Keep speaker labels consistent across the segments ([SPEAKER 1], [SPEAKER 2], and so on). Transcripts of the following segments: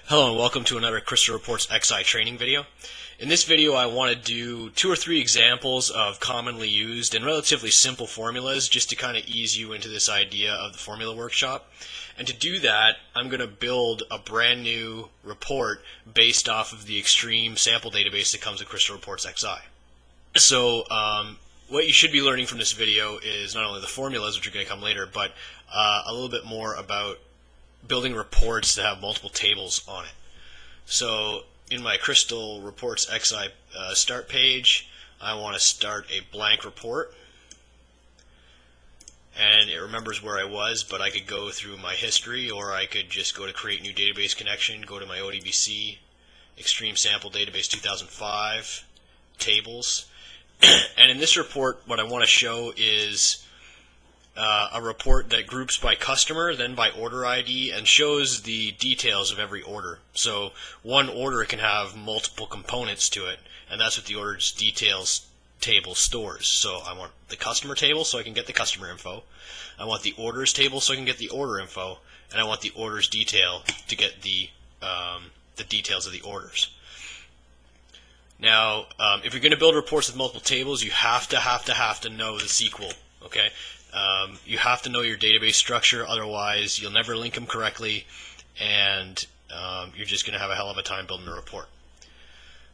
[SPEAKER 1] Hello and welcome to another Crystal Reports XI training video. In this video I want to do 2 or 3 examples of commonly used and relatively simple formulas just to kind of ease you into this idea of the formula workshop. And to do that I'm going to build a brand new report based off of the extreme sample database that comes with Crystal Reports XI. So what you should be learning from this video is not only the formulas, which are going to come later, but a little bit more about building reports that have multiple tables on it. So in my Crystal Reports XI start page, I want to start a blank report, and it remembers where I was, but I could go through my history, or I could just go to create new database connection, go to my ODBC, Extreme Sample Database 2005, tables, and in this report what I want to show is a report that groups by customer, then by order ID, and shows the details of every order. So one order can have multiple components to it, and that's what the orders details table stores. So I want the customer table so I can get the customer info. I want the orders table so I can get the order info, and I want the orders detail to get the details of the orders. Now, if you're going to build reports with multiple tables, you have to know the SQL. Okay. You have to know your database structure, otherwise you'll never link them correctly, and you're just going to have a hell of a time building a report.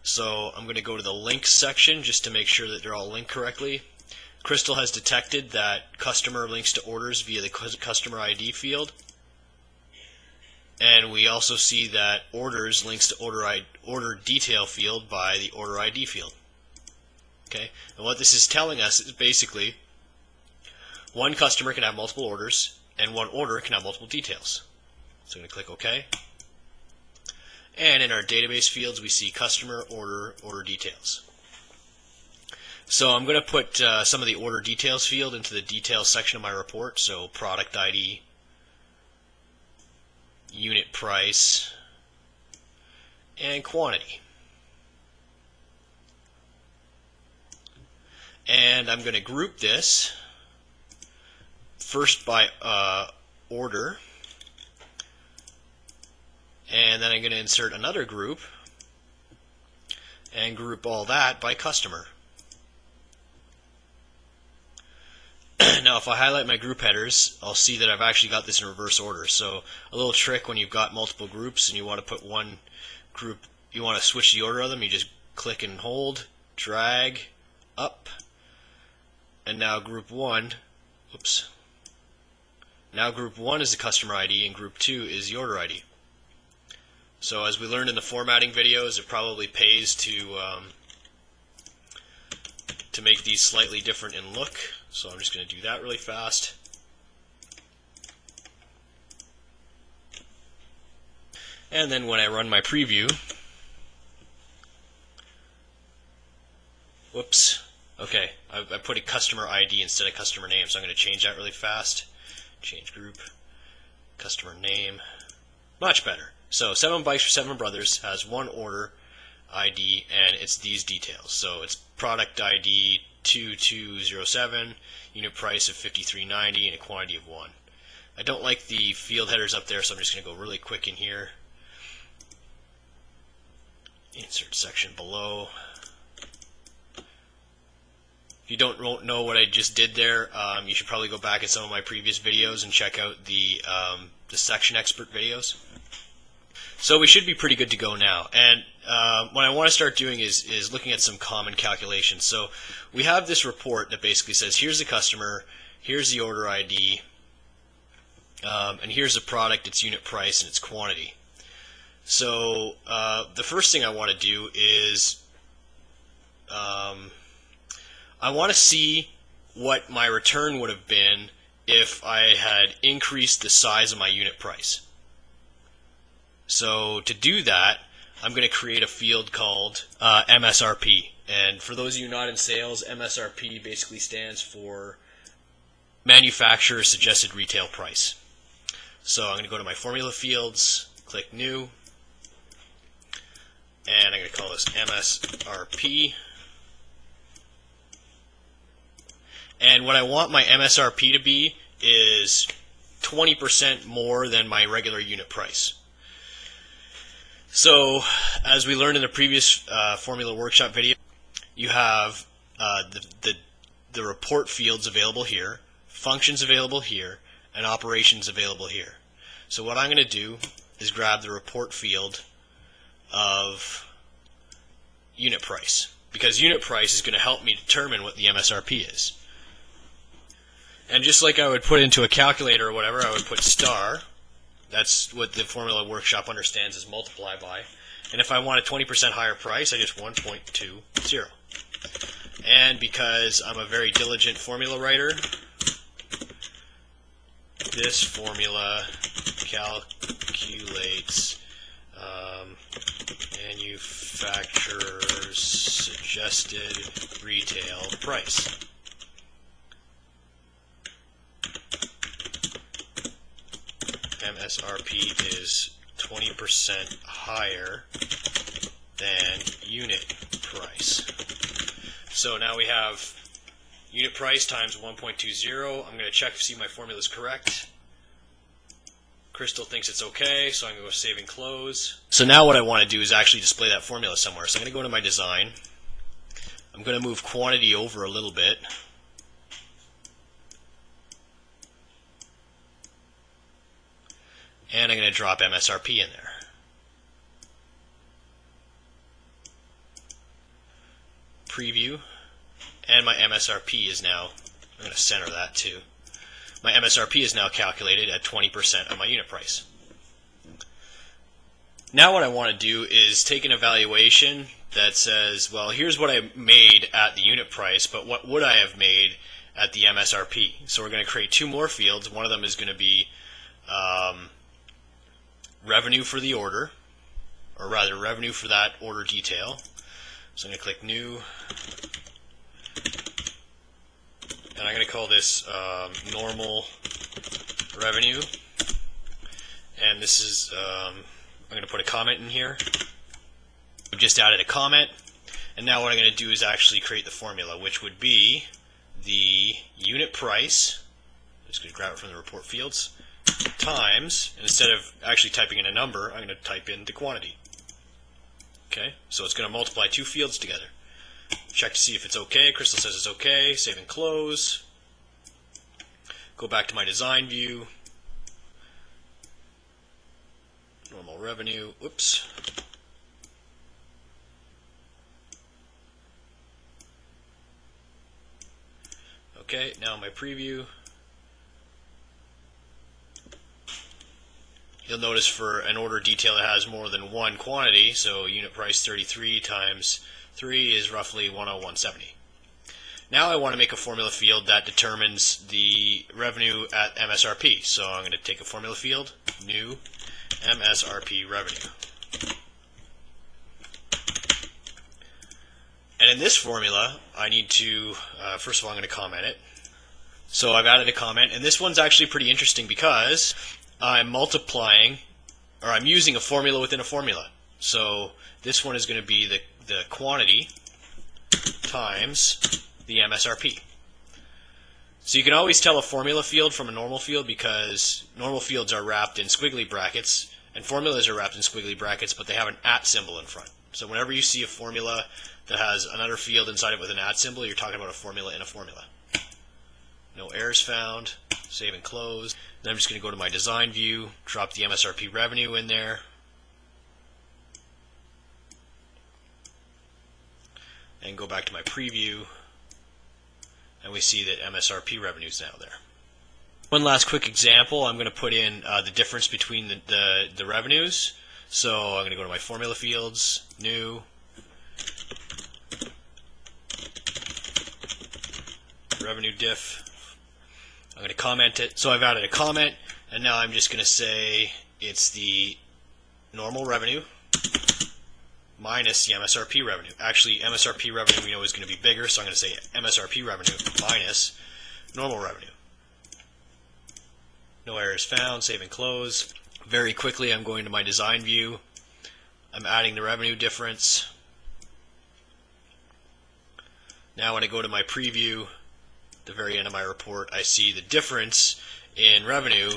[SPEAKER 1] So I'm going to go to the links section just to make sure that they're all linked correctly. Crystal has detected that customer links to orders via the customer ID field, and we also see that orders links to order detail field by the order ID field. Okay, and what this is telling us is basically one customer can have multiple orders, and one order can have multiple details. So I'm going to click OK. And in our database fields, we see customer, order, order details. So I'm going to put some of the order details field into the details section of my report. So product ID, unit price, and quantity. And I'm going to group this first by order, and then I'm going to insert another group and group all that by customer. Now if I highlight my group headers, I'll see that I've actually got this in reverse order. So a little trick when you've got multiple groups and you want to put one group, you want to switch the order of them, you just click and hold, drag up, and now group 1, oops. Now group 1 is the customer ID and group 2 is the order ID. So as we learned in the formatting videos, it probably pays to make these slightly different in look. So I'm just going to do that really fast. And then when I run my preview, whoops, okay, I put a customer ID instead of customer name, so I'm going to change that really fast. Change group, customer name, much better. So 7 Bikes for 7 Brothers has one order ID, and it's these details. So it's product ID 2207, unit price of $53.90, and a quantity of 1. I don't like the field headers up there, so I'm just going to go really quick in here. Insert section below. If you don't know what I just did there, you should probably go back in some of my previous videos and check out the section expert videos. So we should be pretty good to go now. And what I want to start doing is looking at some common calculations. So we have this report that basically says here's the customer, here's the order ID, and here's the product, its unit price, and its quantity. So the first thing I want to do is I want to see what my return would have been if I had increased the size of my unit price. So to do that, I'm going to create a field called MSRP. And for those of you not in sales, MSRP basically stands for Manufacturer Suggested Retail Price. So I'm going to go to my formula fields, click New, and I'm going to call this MSRP. And what I want my MSRP to be is 20% more than my regular unit price. So, as we learned in the previous formula workshop video, you have the report fields available here, functions available here, and operations available here. So what I'm going to do is grab the report field of unit price, because unit price is going to help me determine what the MSRP is. And just like I would put into a calculator or whatever, I would put star. That's what the formula workshop understands as multiply by. And if I want a 20% higher price, I just 1.20. And because I'm a very diligent formula writer, this formula calculates manufacturer's suggested retail price. MSRP is 20% higher than unit price. So now we have unit price times 1.20. I'm going to check to see my formula is correct. Crystal thinks it's okay, so I'm going to go save and close. So now what I want to do is actually display that formula somewhere. So I'm going to go to my design. I'm going to move quantity over a little bit. And I'm going to drop MSRP in there. Preview. And my MSRP is now, I'm going to center that too. My MSRP is now calculated at 20% of my unit price. Now what I want to do is take an evaluation that says, well, here's what I made at the unit price, but what would I have made at the MSRP? So we're going to create two more fields. One of them is going to be revenue for the order, or rather revenue for that order detail. So I'm going to click new, and I'm going to call this normal revenue, and this is I'm going to put a comment in here. I've just added a comment, and now what I'm going to do is actually create the formula, which would be the unit price. I'm just going to grab it from the report fields, times, and instead of actually typing in a number, I'm going to type in the quantity. Okay, so it's going to multiply two fields together. Check to see if it's okay. Crystal says it's okay. Save and close. Go back to my design view. Normal revenue. Whoops. Okay, now my preview. You'll notice for an order detail it has more than one quantity, so unit price 33 times 3 is roughly 101.70. Now I want to make a formula field that determines the revenue at MSRP. So I'm going to take a formula field, new, MSRP revenue. And in this formula, I need to, first of all, I'm going to comment it. So I've added a comment, and this one's actually pretty interesting because I'm multiplying, or I'm using a formula within a formula. So this one is going to be the quantity times the MSRP. So you can always tell a formula field from a normal field because normal fields are wrapped in squiggly brackets and formulas are wrapped in squiggly brackets, but they have an @ symbol in front. So whenever you see a formula that has another field inside it with an @ symbol, you're talking about a formula in a formula. No errors found. Save and close. Then I'm just going to go to my design view, drop the MSRP revenue in there. And go back to my preview, and we see that MSRP revenue is now there. One last quick example, I'm going to put in the difference between the revenues. So I'm going to go to my formula fields, new, revenue diff. I'm going to comment it. So I've added a comment, and now I'm just going to say it's the normal revenue minus the MSRP revenue. Actually, MSRP revenue we know is going to be bigger, so I'm going to say MSRP revenue minus normal revenue. No errors found. Save and close. Very quickly, I'm going to my design view. I'm adding the revenue difference. Now when I go to my preview, the very end of my report, I see the difference in revenue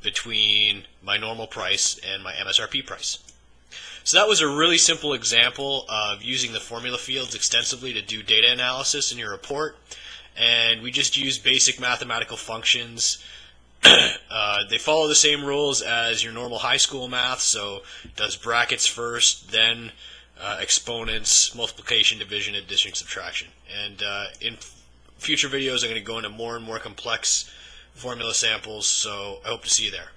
[SPEAKER 1] between my normal price and my MSRP price. So that was a really simple example of using the formula fields extensively to do data analysis in your report. And we just use basic mathematical functions. They follow the same rules as your normal high school math, so it does brackets first, then exponents, multiplication, division, addition, subtraction. And in future videos, I'm going to go into more and more complex formula samples, so I hope to see you there.